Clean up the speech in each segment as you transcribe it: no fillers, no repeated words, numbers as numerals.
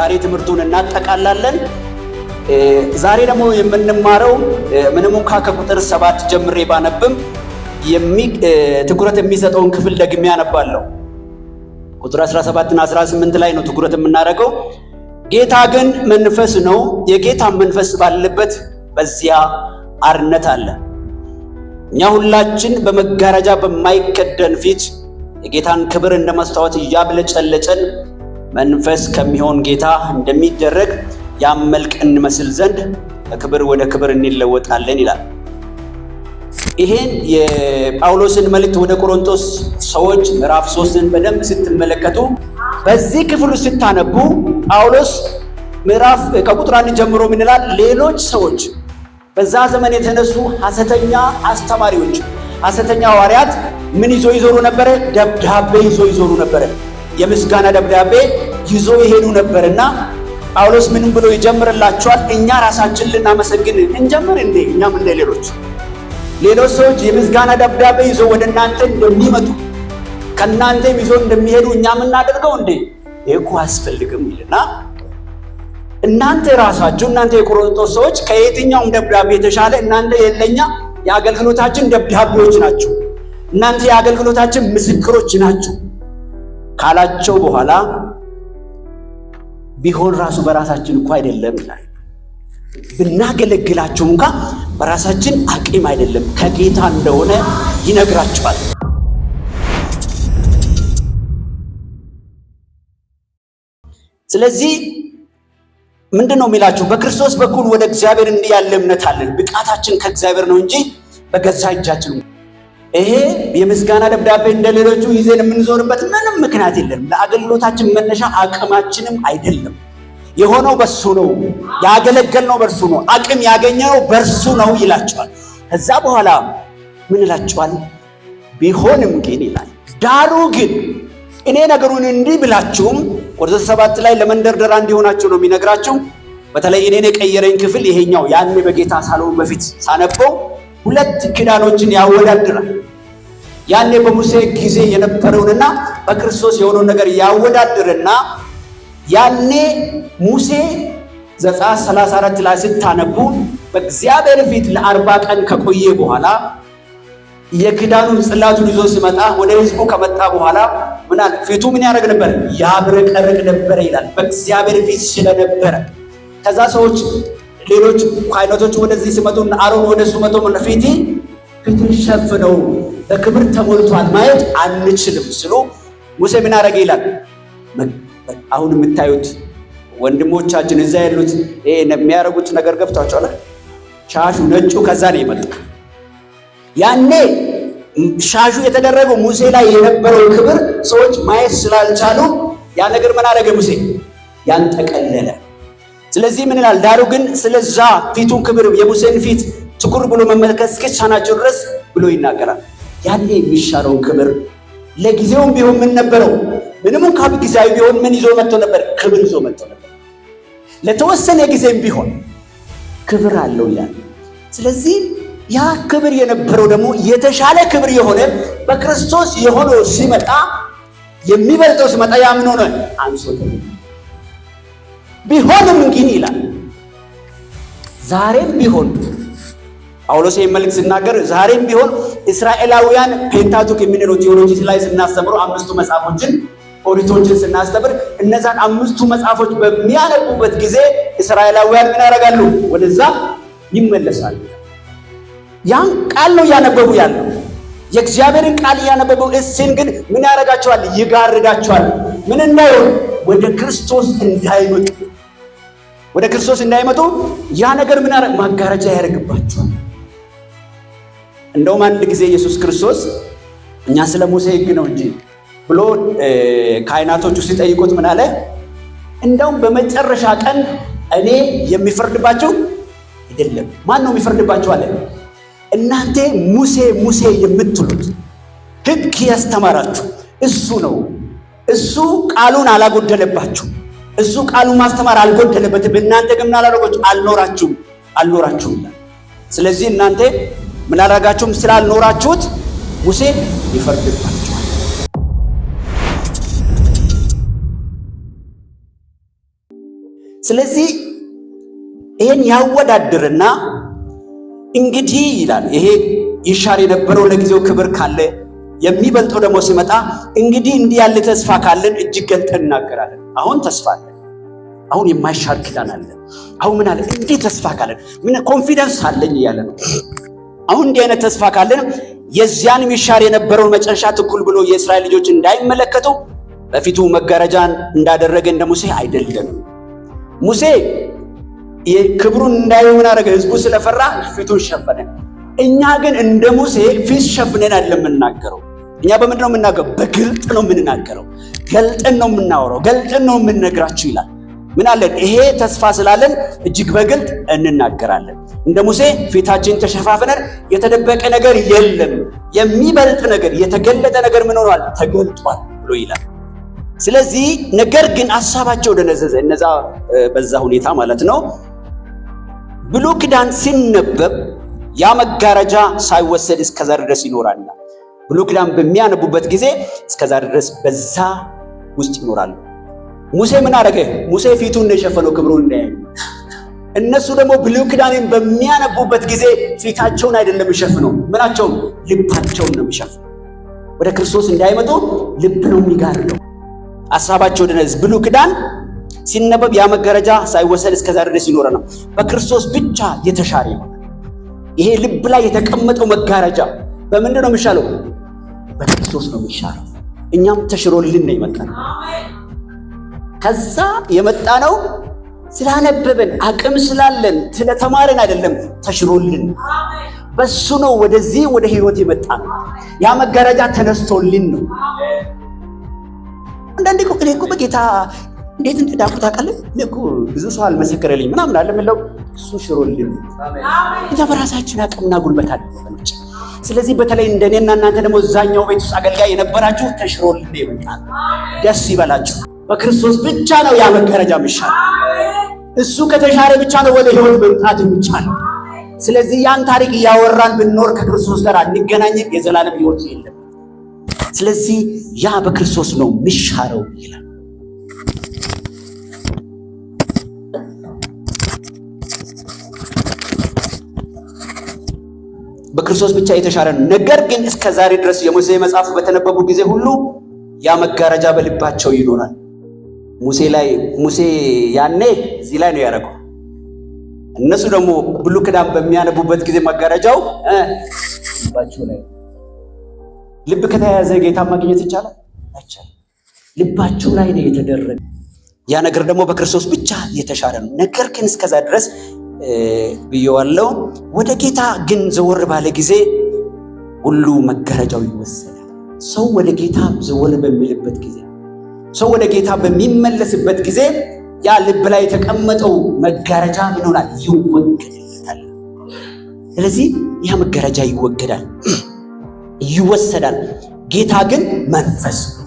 ዛሬ ትምህርቱን እናጠቃላለን። ዛሬ ደግሞ የምንማረው ምንም እንኳን ከቁጥር 7 ጀምሬ ባነብም ትኩረት የሚሰጠውን ክፍል ደግሜ አነባለሁ። ቁጥር 17 እና 18 ላይ ነው ትኩረት የምናደርገው። ጌታ ግን መንፈስ ነው፣ የጌታ መንፈስ ባለበት በዚያ አርነት አለ። እኛ ሁላችን በመጋረጃ በማይከደን ፊት የጌታን ክብር እንደ መስታወት እያብለጨለጨን መንፈስ ከሚሆን ጌታ እንደሚደረግ ያን መልክ እንመስል ዘንድ ከክብር ወደ ክብር እንለወጣለን ይላል። ይሄን የጳውሎስን መልእክት ወደ ቆሮንቶስ ሰዎች ምዕራፍ 3ን በደንብ ስትመለከቱ በዚህ ክፍሉ ስታነቡ ጳውሎስ ከቁጥር 1 ጀምሮ ምን ይላል? ሌሎች ሰዎች በዛ ዘመን የተነሱ ሐሰተኛ አስተማሪዎች፣ ሐሰተኛ ሐዋርያት ምን ይዞ ይዞሩ ነበረ? ደብዳቤ ይዞ ይዞሩ ነበረ። የምስጋና ደብዳቤ ይዞ ይሄዱ ነበርና ጳውሎስ ምንም ብሎ ይጀምርላቸዋል? እኛ ራሳችን ልናመሰግን እንጀምር እንዴ? እኛም እንደ ሌሎች ሰዎች የምስጋና ደብዳቤ ይዞ ወደ እናንተ እንደሚመጡ ከናንተም ይዞ እንደሚሄዱ እኛም እናደርገው እንዴ? እኮ አስፈልግም ይልና እናንተ የቆሮንቶስ ሰዎች ከየትኛውም ደብዳቤ የተሻለ እናንተ የለኛ የአገልግሎታችን ደብዳቤዎች ናችሁ፣ እናንተ የአገልግሎታችን ምስክሮች ናችሁ ካላቸው በኋላ ቢሆን ራሱ በራሳችን እንኳን አይደለም ይላል። ብናገለግላቸው እንኳን በራሳችን አቅም አይደለም ከጌታ እንደሆነ ይነግራቸዋል። ስለዚህ ምንድነው የሚላችሁ? በክርስቶስ በኩል ወደ እግዚአብሔር እንዲህ ያለ እምነት አለን። ብቃታችን ከእግዚአብሔር ነው እንጂ በገዛ እጃችን። ይሄ የምስጋና ደብዳቤ እንደሌሎቹ ይዘን የምንዞርበት ምንም ምክንያት የለም። ለአገልግሎታችን መነሻ አቅማችንም አይደለም። የሆነው በሱ ነው፣ ያገለገልነው በርሱ ነው፣ አቅም ያገኘነው በርሱ ነው ይላቸዋል። ከዛ በኋላ ምን ይላቸዋል? ቢሆንም ግን ይላል፣ ዳሩ ግን እኔ ነገሩን እንዲህ ብላችሁም ቁጥር 7 ላይ ለመንደርደራ እንዲሆናችሁ ነው የሚነግራችሁ። በተለይ እኔን የቀየረኝ ክፍል ይሄኛው ያኔ በጌታ ሳልሆን በፊት ሳነበው 2 ኪዳኖችን ያወዳድራል። ያኔ በሙሴ ጊዜ የነበረውንና በክርስቶስ የሆነውን ነገር ያወዳድርና ያኔ ሙሴ ዘጸአት 34 ላይ ስታነቡ በእግዚአብሔር ፊት ለ40 ቀን ከቆየ በኋላ የኪዳኑን ጽላቱን ይዞ ሲመጣ ወደ ሕዝቡ ከመጣ በኋላ ፊቱ ምን ያደርግ ነበር? ያብረቀርቅ ነበር ይላል። በእግዚአብሔር ፊት ስለነበረ ከዛ ሰዎች ሌሎች ካህናቶች ወደዚህ ሲመጡ አሮን ወደሱ መጥቶ ፊቱን ሸፍነው በክብር ተሞልቷል ማየት አንችልም ስሉ ሙሴ ምን አደረገ ይላል። አሁን የምታዩት ወንድሞቻችን እዛ ያሉት የሚያደርጉት ነገር ገብቷቸዋል። ሻሹ ነጩ ከዛ ነው የመጣው። ያኔ ሻሹ የተደረገው ሙሴ ላይ የነበረው ክብር ሰዎች ማየት ስላልቻሉ ያ ነገር ምን አደረገ? ሙሴ ያን ጠቀለለ። ስለዚህ ምን ይላል? ዳሩ ግን ስለዛ ፊቱን ክብር የሙሴን ፊት ትኩር ብሎ መመልከት እስኪቻላቸው ድረስ ብሎ ይናገራል። ያኔ የሚሻለውን ክብር ለጊዜውም ቢሆን ምን ነበረው? ምንም እንኳን ጊዜያዊ ቢሆን ምን ይዞ መጥቶ ነበር? ክብር ይዞ መጥቶ ነበር። ለተወሰነ ጊዜም ቢሆን ክብር አለው ይላል። ስለዚህ ያ ክብር የነበረው ደግሞ የተሻለ ክብር የሆነ በክርስቶስ የሆነው ሲመጣ የሚበልጠው ሲመጣ ያ ምን ሆነ? አንሶት። ቢሆንም ግን ይላል ዛሬም ቢሆን ጳውሎስ መልእክት ሲናገር ዛሬም ቢሆን እስራኤላውያን ፔንታቱክ የሚነሩ ቴዎሎጂ ላይ ስናስተምሩ 5ቱ መጽሐፎችን ኦሪቶችን ስናስተምር እነዛን 5ቱ መጽሐፎች በሚያነቡበት ጊዜ እስራኤላውያን ምን ያደርጋሉ? ወደዛ ይመለሳሉ። ያን ቃል ነው ያነበቡ ያለው የእግዚአብሔርን ቃል ያነበቡ እሲን ግን ምን ያደርጋቸዋል? ይጋርዳቸዋል። ምን እንዳይሆን? ወደ ክርስቶስ እንዳይመጡ ያ ነገር ምን ያደርግ? ማጋረጃ ያደርግባቸዋል። እንደውም አንድ ጊዜ ኢየሱስ ክርስቶስ እኛ ስለ ሙሴ ሕግ ነው እንጂ ብሎ ካህናቶቹ ሲጠይቁት ምን አለ? እንደውም በመጨረሻ ቀን እኔ የሚፈርድባቸው አይደለም። ማን ነው የሚፈርድባቸው አለ? እናንተ ሙሴ የምትሉት ሕግ ያስተማራችሁ እሱ ነው። እሱ ቃሉን አላጎደለባችሁ። እሱ ቃሉን ማስተማር አልጎደለበትም። እናንተ ግን አልኖራችሁም። ስለዚህ እናንተ ምን አላደረጋችሁም? ስላልኖራችሁት ሙሴ ይፈርድባችኋል። ስለዚህ ይሄን ያወዳድርና እንግዲህ ይላል ይሄ ይሻር የነበረው ለጊዜው ክብር ካለ የሚበልጠው ደግሞ ሲመጣ እንግዲህ እንዲህ ያለ ተስፋ ካለን እጅግ ገልጠን እናገራለን። አሁን ተስፋ አለ። አሁን የማይሻር ኪዳን አለ። አሁን ምን አለ? እንዲህ ተስፋ ካለን ምን ኮንፊደንስ አለኝ እያለ ነው። አሁን እንዲህ አይነት ተስፋ ካለን የዚያን ይሻር የነበረውን መጨረሻ ትኩል ብሎ የእስራኤል ልጆች እንዳይመለከቱ በፊቱ መጋረጃን እንዳደረገ እንደ ሙሴ አይደለም። ሙሴ ክብሩን እንዳያዩ ምን አደረገ? ህዝቡ ስለፈራ ፊቱን ሸፈነ። እኛ ግን እንደ ሙሴ ፊት ሸፍነን አይደለም የምናገረው። እኛ በምንድን ነው የምናገረው? በግልጥ ነው የምንናገረው። ገልጠን ነው የምናወራው። ገልጠን ነው የምንነግራችሁ ይላል። ምን አለን? ይሄ ተስፋ ስላለን እጅግ በግልጥ እንናገራለን። እንደ ሙሴ ፊታችን ተሸፋፍነን የተደበቀ ነገር የለም፣ የሚበልጥ ነገር የተገለጠ ነገር ምን ሆኗል? ተገልጧል ብሎ ይላል። ስለዚህ ነገር ግን ሐሳባቸው ደነዘዘ። እነዛ በዛ ሁኔታ ማለት ነው። ብሉይ ኪዳን ሲነበብ ያ መጋረጃ ሳይወሰድ እስከዛ ድረስ ይኖራልና ብሉይ ኪዳን በሚያነቡበት ጊዜ እስከዛ ድረስ በዛ ውስጥ ይኖራሉ። ሙሴ ምን አደረገ? ሙሴ ፊቱን ነው የሸፈነው ክብሩን እንዳያዩ። እነሱ ደግሞ ብሉይ ኪዳንን በሚያነቡበት ጊዜ ፊታቸውን አይደለም የሚሸፍነው፣ ምናቸውን? ልባቸውን ነው የሚሸፍነው። ወደ ክርስቶስ እንዳይመጡ ልብ ነው የሚጋርደው። ሐሳባቸው ደነዝ። ብሉይ ኪዳን ሲነበብ ያ መጋረጃ ሳይወሰድ እስከዛ ድረስ ይኖረ ነው። በክርስቶስ ብቻ የተሻረ ነው። ይሄ ልብ ላይ የተቀመጠው መጋረጃ በምንድን ነው የሚሻለው? በክርስቶስ ነው የሚሻለው። እኛም ተሽሮልን ነው የመጣነው። ከዛ የመጣ ነው ስላነበበን አቅም ስላለን ስለተማረን አይደለም፣ ተሽሮልን በሱ ነው ወደዚህ ወደ ህይወት የመጣ ነው። ያ መጋረጃ ተነስቶልን ነው። አንዳንዴ እኮ በጌታ እንዴት እንደዳንኩ ታውቃለህ? እኮ ብዙ ሰው አልመሰከረልኝ ምናምን አለ ምለው እሱ ሽሮልን። እኛ በራሳችን አቅምና ጉልበት አይደለም። ስለዚህ በተለይ እንደኔና እናንተ ደግሞ እዛኛው ቤት ውስጥ አገልጋይ የነበራችሁ ተሽሮልን ይመጣል። ደስ ይበላችሁ። በክርስቶስ ብቻ ነው ያ መጋረጃ የሚሻለው። እሱ ከተሻረ ብቻ ነው ወደ ህይወት መምጣት የሚቻለው። ስለዚህ ያን ታሪክ እያወራን ብንኖር ከክርስቶስ ጋር አንገናኝም፣ የዘላለም ህይወት የለም። ስለዚህ ያ በክርስቶስ ነው የሚሻረው ይላል። በክርስቶስ ብቻ የተሻረ ነው። ነገር ግን እስከ ዛሬ ድረስ የሙሴ መጽሐፍ በተነበቡ ጊዜ ሁሉ ያ መጋረጃ በልባቸው ይኖራል። ሙሴ ያኔ እዚህ ላይ ነው ያደረገው። እነሱ ደግሞ ብሉይ ኪዳን በሚያነቡበት ጊዜ መጋረጃው ልባቸው ላይ። ልብ ከተያዘ ጌታ ማግኘት ይቻላል? አይቻልም። ልባቸው ላይ ነው የተደረገ። ያ ነገር ደግሞ በክርስቶስ ብቻ የተሻረ ነው። ነገር ግን እስከዛ ድረስ ብየዋለው። ወደ ጌታ ግን ዘወር ባለ ጊዜ ሁሉ መጋረጃው ይወሰዳል። ሰው ወደ ጌታ ዘወር በሚልበት ጊዜ፣ ሰው ወደ ጌታ በሚመለስበት ጊዜ ያ ልብ ላይ የተቀመጠው መጋረጃ ምን ይሆናል? ይወገዳል። ስለዚህ ያ መጋረጃ ይወገዳል፣ ይወሰዳል። ጌታ ግን መንፈስ ነው።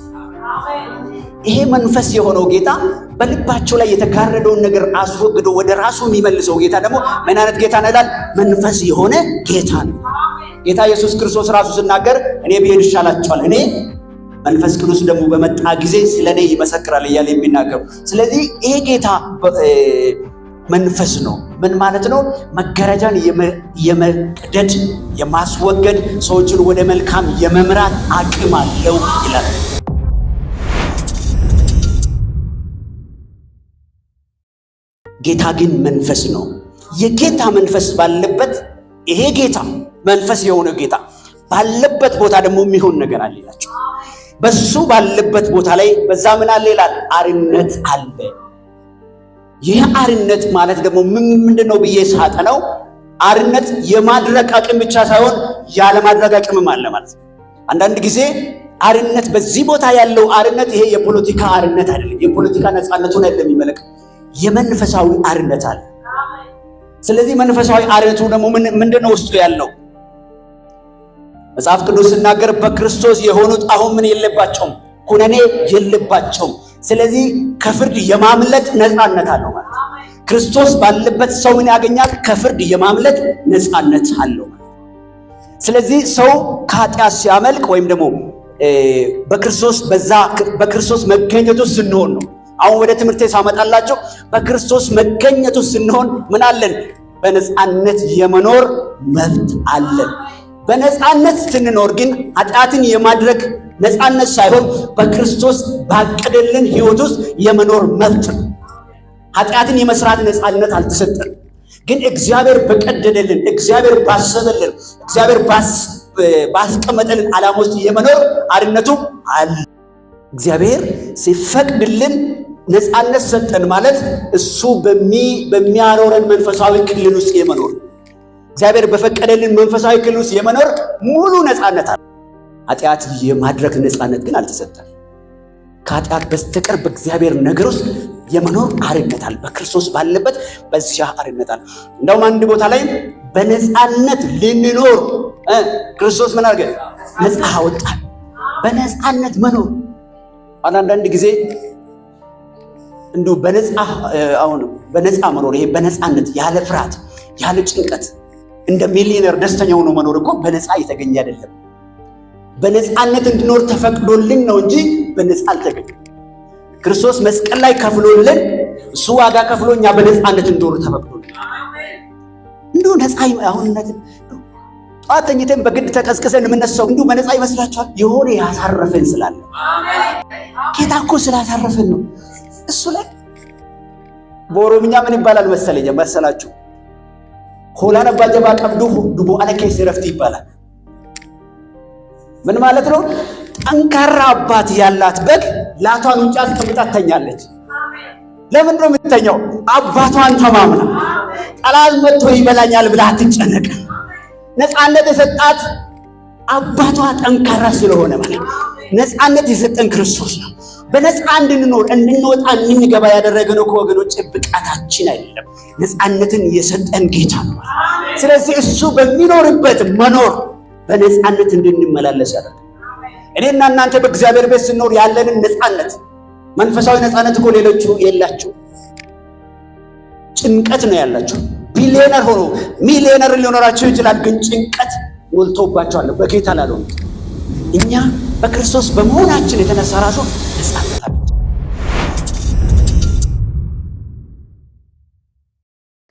ይሄ መንፈስ የሆነው ጌታ በልባቸው ላይ የተጋረደውን ነገር አስወግዶ ወደ ራሱ የሚመልሰው ጌታ ደግሞ ምን አይነት ጌታ ነው ይላል? መንፈስ የሆነ ጌታ ነው። ጌታ ኢየሱስ ክርስቶስ ራሱ ሲናገር እኔ ብሄድ ይሻላችኋል፣ እኔ መንፈስ ቅዱስ ደግሞ በመጣ ጊዜ ስለኔ ይመሰክራል እያለ የሚናገሩ። ስለዚህ ይሄ ጌታ መንፈስ ነው። ምን ማለት ነው? መጋረጃን የመቅደድ የማስወገድ፣ ሰዎችን ወደ መልካም የመምራት አቅም አለው ይላል። ጌታ ግን መንፈስ ነው። የጌታ መንፈስ ባለበት ይሄ ጌታ መንፈስ የሆነ ጌታ ባለበት ቦታ ደግሞ የሚሆን ነገር አለ ይላቸው። በሱ ባለበት ቦታ ላይ በዛ ምን አለ ይላል? አርነት አለ። ይህ አርነት ማለት ደግሞ ምንድነው ብዬ ሳጠነው አርነት የማድረግ አቅም ብቻ ሳይሆን ያለማድረግ አቅምም አለ ማለት ነው። አንዳንድ ጊዜ አርነት በዚህ ቦታ ያለው አርነት ይሄ የፖለቲካ አርነት አይደለም። የፖለቲካ ነፃነቱን አይደለም የሚመለክ የመንፈሳዊ አርነት አለ። ስለዚህ መንፈሳዊ አርነቱ ደግሞ ምንድነው ውስጡ ያለው? መጽሐፍ ቅዱስ ሲናገር በክርስቶስ የሆኑት አሁን ምን የለባቸውም? ኩነኔ የለባቸውም። ስለዚህ ከፍርድ የማምለጥ ነፃነት አለው ማለት ነው። ክርስቶስ ባለበት ሰው ምን ያገኛል? ከፍርድ የማምለጥ ነፃነት አለው። ስለዚህ ሰው ከኃጢአት ሲያመልጥ ወይም ደግሞ በክርስቶስ መገኘቱ ስንሆን ነው። አሁን ወደ ትምህርቴ ሳመጣላችሁ በክርስቶስ መገኘቱ ስንሆን ምን አለን? በነፃነት የመኖር መብት አለን። በነፃነት ስንኖር ግን ኃጢአትን የማድረግ ነፃነት ሳይሆን በክርስቶስ ባቀደልን ሕይወት ውስጥ የመኖር መብት ነው። ኃጢአትን የመስራት ነፃነት አልተሰጠን፣ ግን እግዚአብሔር በቀደደልን፣ እግዚአብሔር ባሰበልን፣ እግዚአብሔር ባስቀመጠልን ዓላማ ውስጥ የመኖር አርነቱ አለ። እግዚአብሔር ሲፈቅድልን ነፃነት ሰጠን ማለት እሱ በሚያኖረን መንፈሳዊ ክልል ውስጥ የመኖር እግዚአብሔር በፈቀደልን መንፈሳዊ ክልል ውስጥ የመኖር ሙሉ ነፃነት አለ። ኃጢአት የማድረግ ነፃነት ግን አልተሰጠን። ከኃጢአት በስተቀር በእግዚአብሔር ነገር ውስጥ የመኖር አርነት አለ። በክርስቶስ ባለበት በዚያ አርነት አለ። እንደውም አንድ ቦታ ላይ በነፃነት ልንኖር ክርስቶስ ምን አድርገ? ነፃ አወጣን። በነፃነት መኖር አንዳንድ ጊዜ እንደው በነፃ መኖር ይሄ በነፃነት ያለ ፍርሃት ያለ ጭንቀት እንደ ሚሊዮነር ደስተኛ ሆኖ መኖር እኮ በነፃ የተገኘ አይደለም። በነፃነት እንድኖር ተፈቅዶልን ነው እንጂ በነፃ አልተገኘም። ክርስቶስ መስቀል ላይ ከፍሎልን እሱ ዋጋ ከፍሎኛ በነፃነት እንድኖር ተፈቅዶልን እንደው ነፃ አሁንነት ጠዋት ተኝተን በግድ ተቀስቅሰን የምነሳው እንደው በነፃ ይመስላችኋል? የሆነ ያሳረፈን ስላለ ጌታ እኮ ስላሳረፈን ነው። እሱ ላይ በኦሮምኛ ምን ይባላል መሰላችሁ? ሆላና ባጀባ ቀብዱ ዱቦ አለከስ ረፍት ይባላል። ምን ማለት ነው? ጠንካራ አባት ያላት በግ ላቷን ውጭ አስቀምጣ ተኛለች። ለምን ነው የምትተኛው? አባቷን ተማምና ጠላት መጥቶ ይበላኛል ብላ አትጨነቅ። ነፃነት የሰጣት አባቷ ጠንካራ ስለሆነ ማለት ነፃነት የሰጠን ክርስቶስ ነው። በነፃ እንድንኖር እንድንወጣ እንድንገባ ያደረገነው ወገኖች ብቃታችን አይደለም፣ ነፃነትን የሰጠን ጌታ ነው። ስለዚህ እሱ በሚኖርበት መኖር በነፃነት እንድንመላለስ ያደርጋል። እኔና እናንተ በእግዚአብሔር ቤት ስንኖር ያለንን ነፃነት መንፈሳዊ ነፃነት እኮ ሌሎቹ የላቸው፣ ጭንቀት ነው ያላቸው። ቢሊዮነር ሆኖ ሚሊዮነር ሊኖራቸው ይችላል፣ ግን ጭንቀት ሞልቶባቸዋል በጌታ ላልሆኑት። እኛ በክርስቶስ በመሆናችን የተነሳ ራሱ ነፃነት አለ።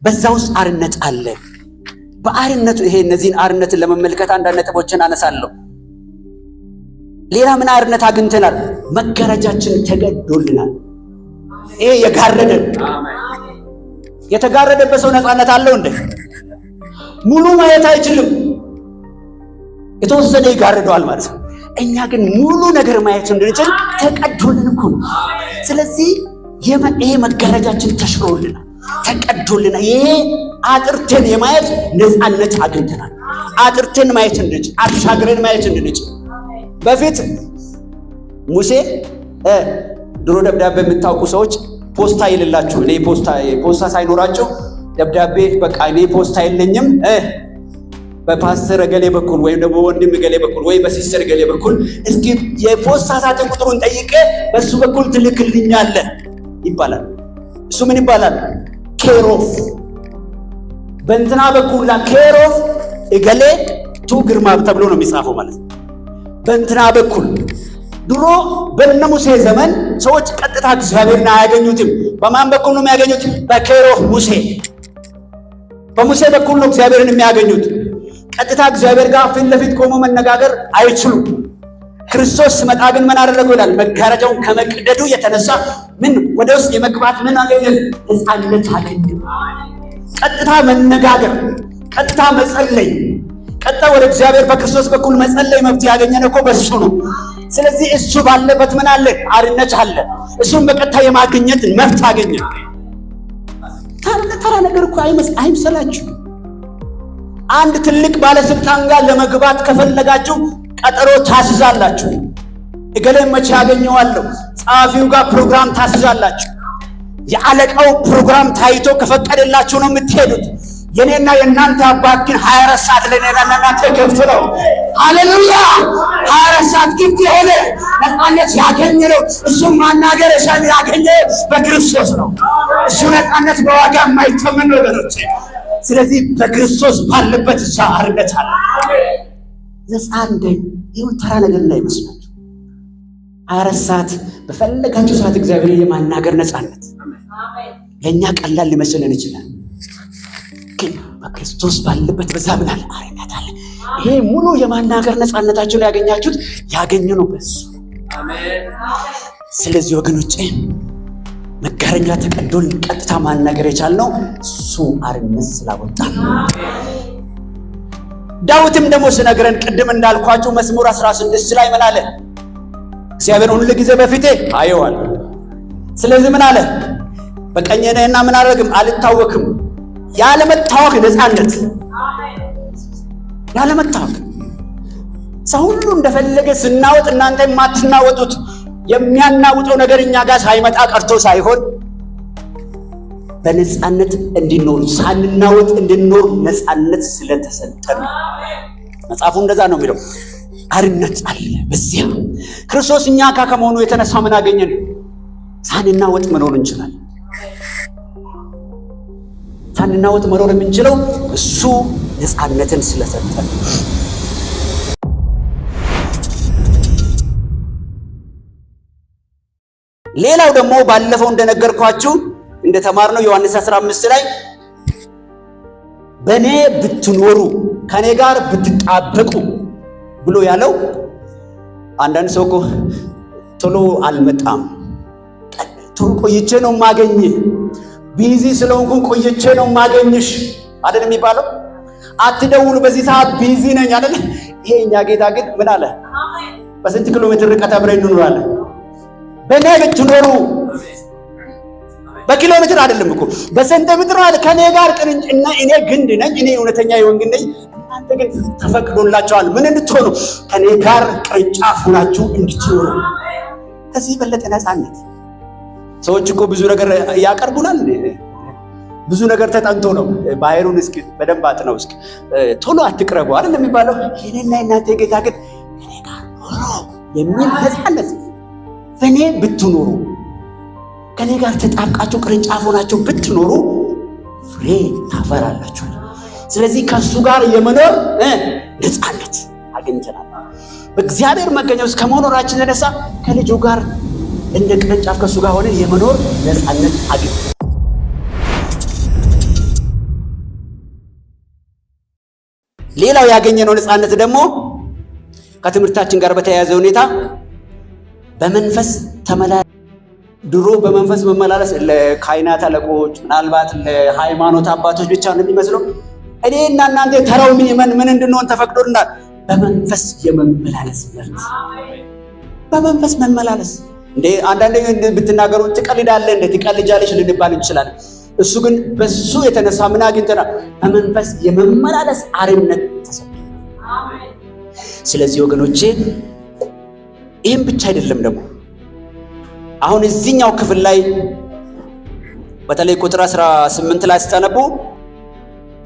በዛ ውስጥ አርነት አለ። በአርነቱ ይሄ እነዚህን አርነትን ለመመልከት አንዳንድ ነጥቦችን አነሳለሁ። ሌላ ምን አርነት አግኝተናል? መጋረጃችን ተገዶልናል። ይሄ የጋረደን የተጋረደበት ሰው ነፃነት አለው እንዴ? ሙሉ ማየት አይችልም፣ የተወሰነ ይጋርደዋል ማለት ነው። እኛ ግን ሙሉ ነገር ማየት እንድንችል ተቀዶልን እኮ ነው። ስለዚህ ይሄ መጋረጃችን ተሽሮልናል፣ ተቀዶልናል። ይሄ አጥርተን የማየት ነፃነት አግኝተናል። አጥርተን ማየት እንድንችል፣ አሻግረን ማየት እንድንችል። በፊት ሙሴ ድሮ ደብዳቤ የምታውቁ ሰዎች ፖስታ ይልላችሁ፣ እኔ ፖስታ ሳይኖራችሁ ደብዳቤ በቃ እኔ ፖስታ የለኝም በፓስተር ገሌ በኩል ወይም ደግሞ ወንድም ገሌ በኩል ወይ በሲስተር ገሌ በኩል እስኪ የፖስታ ሳጥን ቁጥሩን ጠይቄ በሱ በኩል ትልክልኛለህ ይባላል። እሱ ምን ይባላል? ኬሮፍ። በእንትና በኩል ኬሮፍ እገሌ ቱ ግርማ ተብሎ ነው የሚጻፈው ማለት ነው። በእንትና በኩል ድሮ በእነ ሙሴ ዘመን ሰዎች ቀጥታ እግዚአብሔርን አያገኙትም። በማን በኩል ነው የሚያገኙት? በኬሮፍ ሙሴ። በሙሴ በኩል ነው እግዚአብሔርን የሚያገኙት። ቀጥታ እግዚአብሔር ጋር ፊት ለፊት ቆሞ መነጋገር አይችሉም። ክርስቶስ ሲመጣ ግን ምን አደረገው ይላል? መጋረጃውን ከመቅደዱ የተነሳ ምን ወደ ውስጥ የመግባት ምን አገኘ? ነፃነት አገኘ። ቀጥታ መነጋገር፣ ቀጥታ መጸለይ፣ ቀጥታ ወደ እግዚአብሔር በክርስቶስ በኩል መጸለይ መብት ያገኘን እኮ በሱ ነው። ስለዚህ እሱ ባለበት ምን አለ? አርነት አለ። እሱም በቀጥታ የማግኘት መብት አገኘ። ተራ ነገር እኮ አይምሰላችሁ። አንድ ትልቅ ባለስልጣን ጋር ለመግባት ከፈለጋችሁ ቀጠሮ ታስዛላችሁ። እገሌን መቼ ያገኘዋለሁ? ጸሐፊው ጋር ፕሮግራም ታስዛላችሁ። የአለቃው ፕሮግራም ታይቶ ከፈቀደላችሁ ነው የምትሄዱት። የኔና የእናንተ አባት ግን 24 ሰዓት ለኔና ለእናንተ ክፍት ነው። ሃሌሉያ! 24 ሰዓት ክፍት የሆነ ነፃነት ያገኘነው እሱም ማናገር ያገኘ በክርስቶስ ነው። እሱ ነፃነት በዋጋ የማይተመን ነው ወገኖቼ። ስለዚህ በክርስቶስ ባለበት እዛ አርነት አለ። ነፃ እንደኝ ይሁን ተራ ነገር እንዳይመስላችሁ። አረሳት በፈለጋችሁ ሰዓት እግዚአብሔር የማናገር ነፃነት ለኛ ቀላል ሊመስለን ይችላል። ግን በክርስቶስ ባለበት በዛ ብናል አረጋት አለ። ይሄ ሙሉ የማናገር ነፃነታችሁን ያገኛችሁት ያገኘነው በሱ። አሜን። ስለዚህ ወገኖቼ መጋረጃ ተቀዶል ቀጥታ ማናገር የቻልነው እሱ አርነት ስላወጣን። ዳዊትም ደግሞ ሲነግረን ቅድም እንዳልኳችሁ መዝሙር 16 ላይ ምን አለ? እግዚአብሔር ሁሉ ጊዜ በፊቴ አየዋለሁ። ስለዚህ ምን አለ? በቀኜ ነህና ምን አደረግም አልታወክም። ያለመታወክ ነፃነት፣ ያለመታወክ ሰው ሁሉ እንደፈለገ ስናወጥ እናንተ የማትናወጡት የሚያናውጠው ነገር እኛ ጋር ሳይመጣ ቀርቶ ሳይሆን በነፃነት እንድንኖር ሳንናወጥ እንድንኖር ነፃነት ስለተሰጠን መጽሐፉ እንደዛ ነው የሚለው። አርነት አለ በዚያ ክርስቶስ እኛ ጋር ከመሆኑ የተነሳ ምን አገኘን? ሳንናወጥ መኖር እንችላለን። ሳንናወጥ መኖር የምንችለው እሱ ነፃነትን ስለሰጠን። ሌላው ደግሞ ባለፈው እንደነገርኳችሁ እንደተማርነው ዮሐንስ 15 ላይ በኔ ብትኖሩ ከኔ ጋር ብትጣበቁ ብሎ ያለው። አንዳንድ ሰው እኮ ቶሎ አልመጣም፣ ቶሎ ቆይቼ ነው ማገኝ፣ ቢዚ ስለሆንኩ ቆይቼ ነው ማገኝሽ አይደል የሚባለው። አትደውሉ በዚህ ሰዓት ቢዚ ነኝ አይደል። ይሄኛ ጌታ ግን ምን አለ? በስንት ኪሎ ሜትር ርቀት አብረን እንኖራለን። በኔ ብትኖሩ በኪሎ ሜትር አይደለም እኮ በሴንቲሜትር አለ። ከኔ ጋር ቅርንጭና እኔ ግንድ ነኝ፣ እኔ እውነተኛ የወይን ግንድ ነኝ። እናንተ ግን ተፈቅዶላችኋል ምን እንድትሆኑ? ከኔ ጋር ቅርንጫፍ ሆናችሁ እንድትኖሩ። ከዚህ በለጠ ነፃነት ሰዎች እኮ ብዙ ነገር ያቀርቡናል። ብዙ ነገር ተጠንቶ ነው። ባህሩን እስኪ በደንብ አጥነው እስኪ ቶሎ አትቅረቡ አይደል የሚባለው። የኔና እናንተ ጌታ ግን ከኔ ጋር ኖሩ የሚል ነፃነት። በኔ ብትኖሩ ከኔ ጋር ተጣብቃችሁ ቅርንጫፍ ሆናችሁ ብትኖሩ ፍሬ ታፈራላችሁ። ስለዚህ ከሱ ጋር የመኖር ነፃነት አግኝተናል። በእግዚአብሔር መገኘት ውስጥ ከመኖራችን የተነሳ ከልጁ ጋር እንደ ቅርንጫፍ ከሱ ጋር ሆነን የመኖር ነፃነት አግኝተናል። ሌላው ያገኘነው ነፃነት ደግሞ ከትምህርታችን ጋር በተያያዘ ሁኔታ በመንፈስ ድሮ በመንፈስ መመላለስ ለካህናት አለቆች ምናልባት ለሃይማኖት አባቶች ብቻ ነው የሚመስለው። እኔና እናንተ ተራው ምእመን ምን እንድንሆን ተፈቅዶልናል። በመንፈስ የመመላለስ መብት፣ በመንፈስ መመላለስ። እንዴ አንዳንዴ ብትናገሩ ትቀልዳለህ እንዴ ትቀልጃለሽ ልንባል እንችላለን። እሱ ግን በሱ የተነሳ ምን አግኝተናል? በመንፈስ የመመላለስ አርነት ተሰጥቷል። ስለዚህ ወገኖቼ ይህም ብቻ አይደለም ደግሞ አሁን እዚህኛው ክፍል ላይ በተለይ ቁጥር 18 ላይ ስታነቡ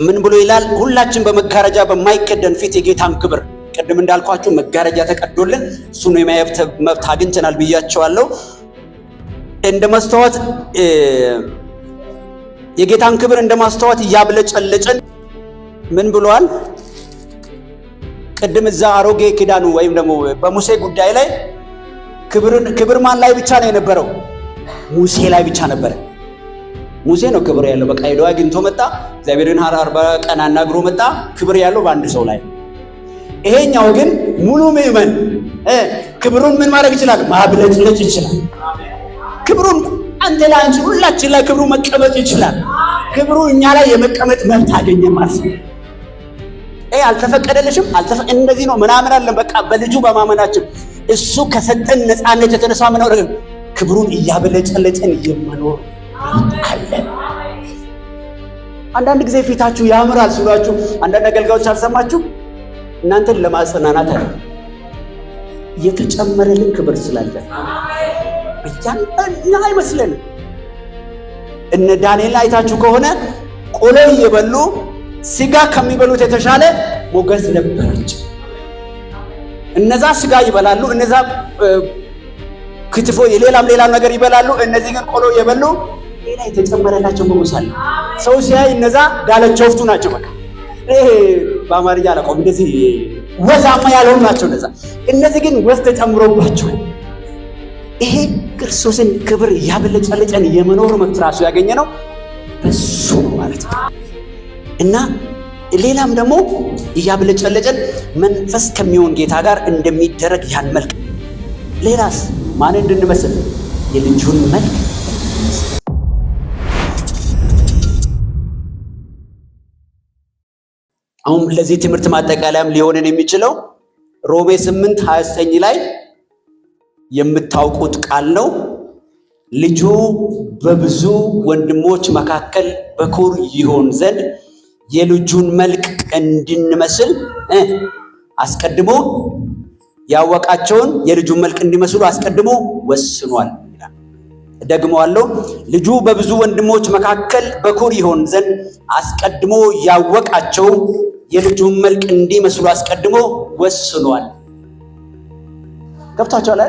ምን ብሎ ይላል? ሁላችን በመጋረጃ በማይከደን ፊት የጌታን ክብር፣ ቅድም እንዳልኳችሁ መጋረጃ ተቀዶልን እሱ ነው የማየት መብት አግኝተናል ብያቸዋለሁ። እንደ መስታወት የጌታን ክብር እንደ መስታወት እያብለጨለጨን ምን ብሏል? ቅድም እዛ አሮጌ ኪዳኑ ወይም ደግሞ በሙሴ ጉዳይ ላይ ክብር ማን ላይ ብቻ ነው የነበረው? ሙሴ ላይ ብቻ ነበረ። ሙሴ ነው ክብር ያለው። በቃ ሄዶ አግኝቶ መጣ። እግዚአብሔርን 40 ቀን አናግሮ መጣ። ክብር ያለው በአንድ ሰው ላይ። ይሄኛው ግን ሙሉ ምእመን ክብሩን ምን ማድረግ ይችላል? ማብለጭለጭ ይችላል። ክብሩን አንተ ላይ አንቺ ሁላችን ላይ ክብሩ መቀመጥ ይችላል። ክብሩ እኛ ላይ የመቀመጥ መብት አገኘ ማለት ነው። አልተፈቀደልሽም እንደዚህ ነው ምናምን አለ። በቃ በልጁ በማመናችን እሱ ከሰጠን ነፃነት የተነሳ መኖር ክብሩን እያበለጨለጨን የመኖር አለ። አንዳንድ ጊዜ ፊታችሁ ያምራል ሲሏችሁ አንዳንድ አገልጋዮች አልሰማችሁ? እናንተን ለማጽናናት አለ የተጨመረልን ክብር ስላለ እኛ አይመስለንም። እነ ዳንኤል አይታችሁ ከሆነ ቆሎ እየበሉ ስጋ ከሚበሉት የተሻለ ሞገስ ነበራቸው። እነዛ ስጋ ይበላሉ፣ እነዛ ክትፎ የሌላም ነገር ይበላሉ። እነዚህ ግን ቆሎ የበሉ ሌላ የተጨመረላቸው ሞገስ አለ። ሰው ሲያይ እነዛ ዳለቸውፍቱ ናቸው። በቃ በአማርኛ አላውቀውም፣ እንደዚህ ወዛማ ያልሆኑ ናቸው እነዛ። እነዚህ ግን ወዝ ተጨምሮባቸው ይሄ ክርስቶስን ክብር ያበለጨለጨን የመኖር መብት ራሱ ያገኘነው በሱ ማለት ነው። እና ሌላም ደግሞ ያበለጨለጨን መንፈስ ከሚሆን ጌታ ጋር እንደሚደረግ ያን መልክ። ሌላስ ማን እንድንመስል? የልጁን መልክ። አሁን ለዚህ ትምህርት ማጠቃለያም ሊሆንን የሚችለው ሮሜ 8:29 ላይ የምታውቁት ቃል ነው። ልጁ በብዙ ወንድሞች መካከል በኩር ይሆን ዘንድ የልጁን መልክ እንድንመስል አስቀድሞ ያወቃቸውን የልጁን መልክ እንዲመስሉ አስቀድሞ ወስኗል ይላል። ደግሞአለሁ፣ ልጁ በብዙ ወንድሞች መካከል በኩር ይሆን ዘንድ አስቀድሞ ያወቃቸው የልጁን መልክ እንዲመስሉ አስቀድሞ ወስኗል። ገብታችኋል?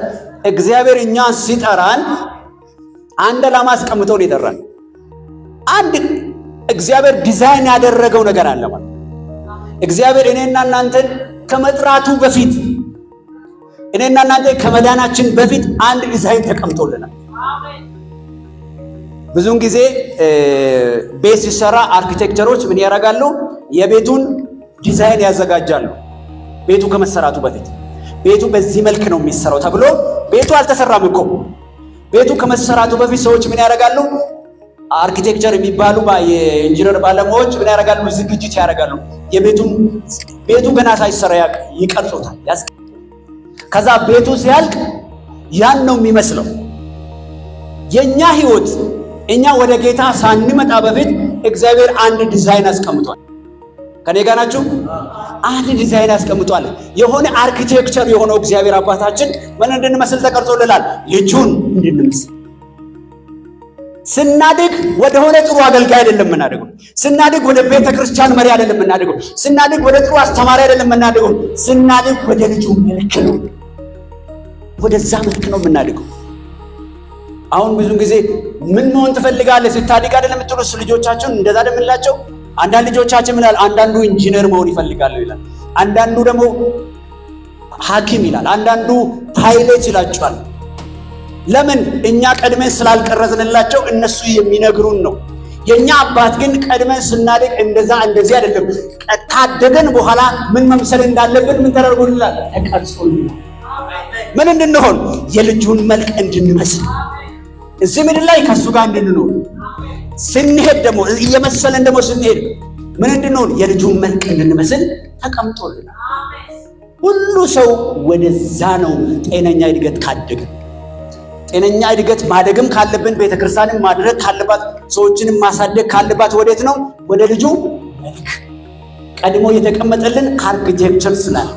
እግዚአብሔር እኛን ሲጠራን አንድ ዓላማ አስቀምጦ ነው የጠራን። አንድ እግዚአብሔር ዲዛይን ያደረገው ነገር አለ ማለት። እግዚአብሔር እኔና እናንተን ከመጥራቱ በፊት፣ እኔና እናንተ ከመዳናችን በፊት አንድ ዲዛይን ተቀምጦልናል። ብዙውን ጊዜ ቤት ሲሰራ አርኪቴክቸሮች ምን ያደርጋሉ? የቤቱን ዲዛይን ያዘጋጃሉ። ቤቱ ከመሰራቱ በፊት ቤቱ በዚህ መልክ ነው የሚሰራው ተብሎ፣ ቤቱ አልተሰራም እኮ። ቤቱ ከመሰራቱ በፊት ሰዎች ምን ያደርጋሉ? አርኪቴክቸር የሚባሉ የኢንጂነር ባለሙያዎች ምን ያደርጋሉ? ዝግጅት ያደርጋሉ። ቤቱ ገና ሳይሰራ ይቀርጹታል። ከዛ ቤቱ ሲያልቅ ያን ነው የሚመስለው። የኛ ህይወት እኛ ወደ ጌታ ሳንመጣ በፊት እግዚአብሔር አንድ ዲዛይን አስቀምጧል። ከኔ ጋር ናችሁ? አንድ ዲዛይን አስቀምጧል። የሆነ አርኪቴክቸር የሆነው እግዚአብሔር አባታችን ምን እንድንመስል ተቀርጾልናል? ልጁን እንድንመስል። ስናድግ ወደ ሆነ ጥሩ አገልጋይ አይደለም የምናድገው። ስናድግ ወደ ቤተ ክርስቲያን መሪ አይደለም የምናድገው። ስናድግ ወደ ጥሩ አስተማሪ አይደለም የምናድገው። ስናድግ ወደ ልጁ መልክ ነው፣ ወደዛ መልክ ነው የምናድገው። አሁን ብዙ ጊዜ ምን መሆን ትፈልጋለህ ስታድግ አይደለም የምትሉት ልጆቻችሁን? እንደዛ አይደልላቸው። አንዳንድ ልጆቻችን ምን ይላል? አንዳንዱ ኢንጂነር መሆን ይፈልጋሉ ይላል። አንዳንዱ ደግሞ ሐኪም ይላል። አንዳንዱ ፓይለት ይላቸዋል። ለምን? እኛ ቀድመን ስላልቀረጽንላቸው እነሱ የሚነግሩን ነው። የኛ አባት ግን ቀድመን ስናድግ እንደዛ እንደዚህ አይደለም። ካደገን በኋላ ምን መምሰል እንዳለብን ምን ተደርጎልናል? ተቀርጾልናል። ምን እንድንሆን? የልጁን መልክ እንድንመስል፣ እዚህ ምድር ላይ ከሱ ጋር እንድንኖር፣ ስንሄድ ደግሞ እየመሰለን ደግሞ ስንሄድ ምን እንድንሆን? የልጁን መልክ እንድንመስል ተቀምጦልናል። ሁሉ ሰው ወደዛ ነው ጤነኛ እድገት ካደገ። ጤነኛ እድገት ማደግም ካለብን ቤተክርስቲያንን ማድረግ ካለባት ሰዎችንም ማሳደግ ካለባት ወዴት ነው? ወደ ልጁ መልክ። ቀድሞ የተቀመጠልን አርኪቴክቸር ስላለ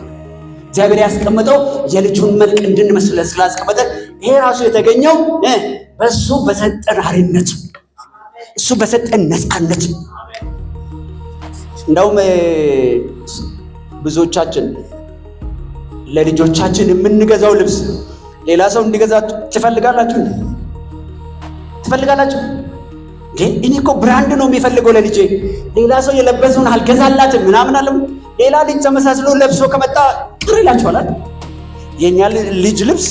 እግዚአብሔር ያስቀመጠው የልጁን መልክ እንድንመስል ስላስቀመጠ ይሄ ራሱ የተገኘው በሱ በሰጠን አሪነት፣ እሱ በሰጠን ነፃነት። እንደውም ብዙዎቻችን ለልጆቻችን የምንገዛው ልብስ ሌላ ሰው እንዲገዛ ትፈልጋላችሁ? ትፈልጋላችሁ? እኔ እኮ ብራንድ ነው የሚፈልገው ለልጄ፣ ሌላ ሰው የለበሰውን አልገዛላትም ምናምን አለ። ሌላ ልጅ ተመሳስሎ ለብሶ ከመጣ ቅር ይላችኋል። የኛ ልጅ ልብስ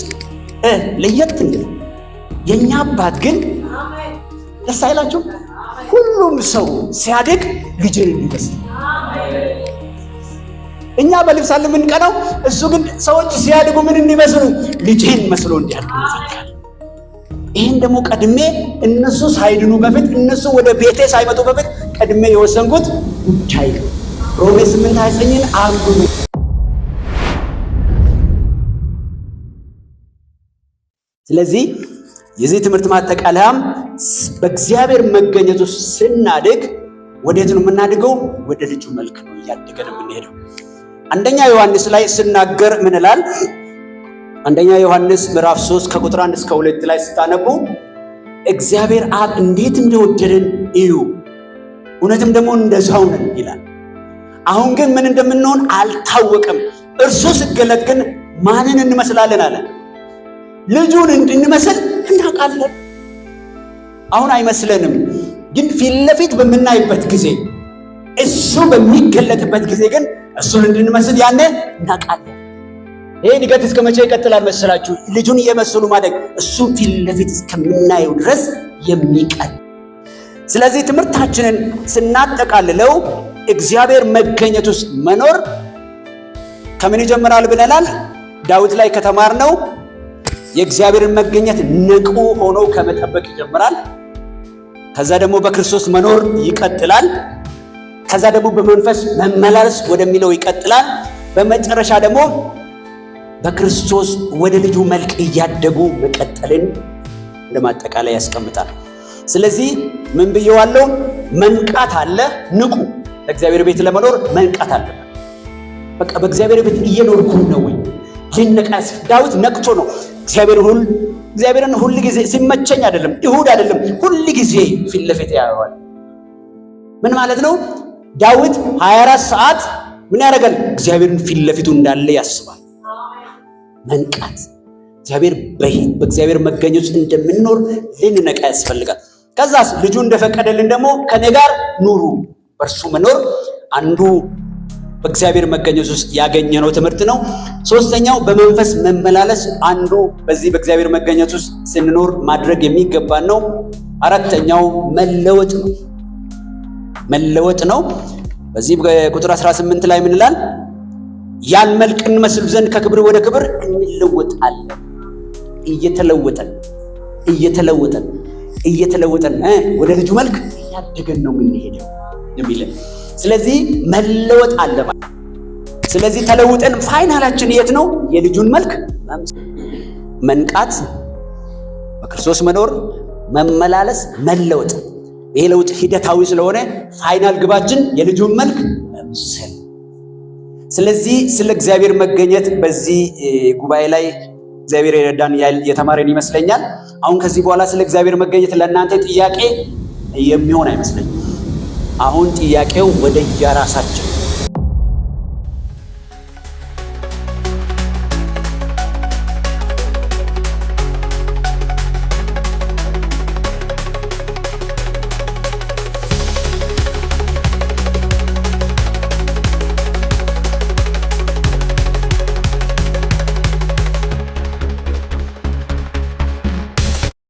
ለየት እንግዲህ፣ የኛ አባት ግን ደስ አይላችሁ? ሁሉም ሰው ሲያድግ ልጅን እንዲመስል። እኛ በልብስ አለ የምንቀናው፣ እሱ ግን ሰዎች ሲያድጉ ምን እንዲመስሉ? ልጅን መስሎ እንዲያድጉ ይፈልጋል። ይህን ደግሞ ቀድሜ እነሱ ሳይድኑ በፊት፣ እነሱ ወደ ቤቴ ሳይመጡ በፊት ቀድሜ የወሰንኩት ጉዳይ ነው። ሮሜ 8:29 አንብቡ። ስለዚህ የዚህ ትምህርት ማጠቃለያም በእግዚአብሔር መገኘት ውስጥ ስናድግ ወዴት ነው የምናድገው? ወደ ልጁ መልክ ነው እያደገን የምንሄደው። አንደኛ ዮሐንስ ላይ ስናገር ምን ይላል? አንደኛ ዮሐንስ ምዕራፍ 3 ከቁጥር 1 እስከ 2 ላይ ስታነቡ እግዚአብሔር አብ እንዴት እንደወደደን እዩ፣ እውነትም ደግሞ እንደዛው ነን ይላል። አሁን ግን ምን እንደምንሆን አልታወቀም፣ እርሱ ሲገለጥ ግን ማንን እንመስላለን አለ? ልጁን እንድንመስል እናውቃለን። አሁን አይመስለንም፣ ግን ፊት ለፊት በምናይበት ጊዜ፣ እሱ በሚገለጥበት ጊዜ ግን እሱን እንድንመስል ያኔ እናውቃለን። ይሄ እድገት እስከ መቼ ይቀጥላል መሰላችሁ? ልጁን እየመሰሉ ማደግ እሱን ፊት ለፊት እስከምናየው ድረስ የሚቀጥል። ስለዚህ ትምህርታችንን ስናጠቃልለው እግዚአብሔር መገኘት ውስጥ መኖር ከምን ይጀምራል ብለናል? ዳዊት ላይ ከተማርነው የእግዚአብሔርን መገኘት ንቁ ሆኖ ከመጠበቅ ይጀምራል። ከዛ ደግሞ በክርስቶስ መኖር ይቀጥላል። ከዛ ደግሞ በመንፈስ መመላለስ ወደሚለው ይቀጥላል። በመጨረሻ ደግሞ በክርስቶስ ወደ ልጁ መልክ እያደጉ መቀጠልን እንደማጠቃላይ ያስቀምጣል። ስለዚህ ምን ብየዋለሁ? መንቃት አለ። ንቁ። ለእግዚአብሔር ቤት ለመኖር መንቃት አለ። በቃ በእግዚአብሔር ቤት እየኖርኩ ነው ወይ? ልነቃስ። ዳዊት ነቅቶ ነው እግዚአብሔርን ሁል ጊዜ ሲመቸኝ አይደለም፣ ይሁድ አይደለም፣ ሁል ጊዜ ፊት ለፊት ያየዋል። ምን ማለት ነው? ዳዊት 24 ሰዓት ምን ያደርጋል? እግዚአብሔርን ፊት ለፊቱ እንዳለ ያስባል። መንቃት። በእግዚአብሔር መገኘት ውስጥ እንደምንኖር ልንነቃ ያስፈልጋል። ከዛስ ልጁ እንደፈቀደልን ደግሞ ከኔ ጋር ኑሩ። በእርሱ መኖር አንዱ በእግዚአብሔር መገኘት ውስጥ ያገኘነው ትምህርት ነው። ሶስተኛው በመንፈስ መመላለስ አንዱ በዚህ በእግዚአብሔር መገኘት ውስጥ ስንኖር ማድረግ የሚገባን ነው። አራተኛው መለወጥ ነው። በዚህ በቁጥር 18 ላይ ምን ይላል? ያን መልክ እንመስል ዘንድ ከክብር ወደ ክብር እንለወጣለን። እየተለወጠን ወደ ልጁ መልክ እያደገን ነው የምንሄደው የሚለን። ስለዚህ መለወጥ አለ ማለት። ስለዚህ ተለውጠን ፋይናላችን የት ነው? የልጁን መልክ መንቃት፣ በክርስቶስ መኖር፣ መመላለስ፣ መለወጥ። ይሄ ለውጥ ሂደታዊ ስለሆነ ፋይናል ግባችን የልጁን መልክ መምሰል። ስለዚህ ስለ እግዚአብሔር መገኘት በዚህ ጉባኤ ላይ እግዚአብሔር የረዳን የተማረን ይመስለኛል። አሁን ከዚህ በኋላ ስለ እግዚአብሔር መገኘት ለእናንተ ጥያቄ የሚሆን አይመስለኝም። አሁን ጥያቄው ወደ የራሳችን